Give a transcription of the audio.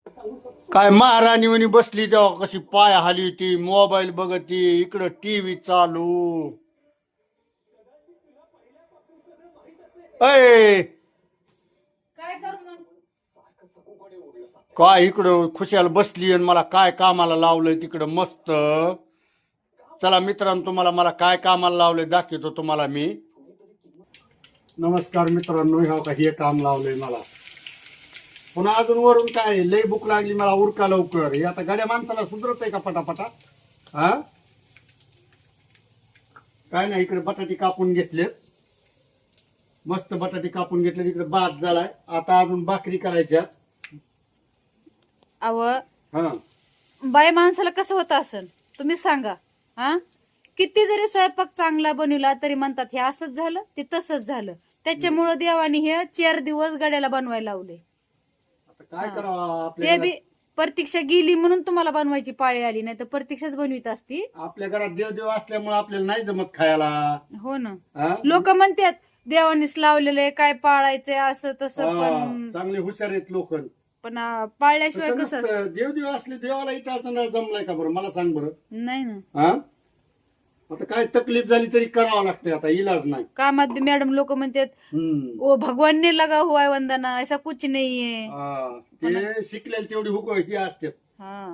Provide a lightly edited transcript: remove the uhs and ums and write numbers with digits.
काय महाराणी म्हणी बसली तेव्हा कशी पाय हाली ती मोबाईल बघती इकडं टीव्ही चालू. अय काय करू मग? काय इकडं खुशाल बसली आणि मला काय कामाला लावलंय तिकडं मस्त. चला मित्रांनो तुम्हाला मला काय कामाला लावलंय दाखवतो तुम्हाला मी. नमस्कार मित्रांनो, ह्या का हे काम लावलंय मला. पुन्हा अजून वरून काय लय भूक लागली मला उरका लवकर. हे आता गाड्या माणसाला सुधरत आहे का पटापटा? हा काय नाही, इकडे बटाटे कापून घेतलेत, मस्त बटाटे कापून घेतले. इकडे भात झालाय, आता अजून भाकरी करायच्या. अव हा बाय माणसाला कसं होत असेल तुम्ही सांगा. हा किती जरी स्वयंपाक चांगला बनवला तरी म्हणतात हे असंच झालं ते तसंच झालं. त्याच्यामुळे देवाने हे 4 दिवस गड्याला बनवायला लावले. आता काय करावं ते आपल्या बी प्रतीक्षा गेली म्हणून तुम्हाला बनवायची पाळी आली, नाही तर प्रतीक्षाच बनवित असती. आपल्या घरात देव असल्यामुळे आपल्याला नाही जमत खायला. हो ना, हा? लोक म्हणतात देवानेच लावलेले काय पाळायचंय असं तसं, पण चांगले हुशार आहेत लोक. पण पाळल्याशिवाय कसं असतं? देव असले देवाला इटाळचा जमलाय का बरं मला सांग बरं. नाही ना, हा आता काय तकलीफ झाली तरी करावं लागतंय, आता इलाज नाही. कामात बी मॅडम लोक म्हणतात ओ भगवान ने लगा हुआ है वंदना, ऐसा कुछ नहीं है. ते शिकलेले तेवढी हुक ही असतात. हा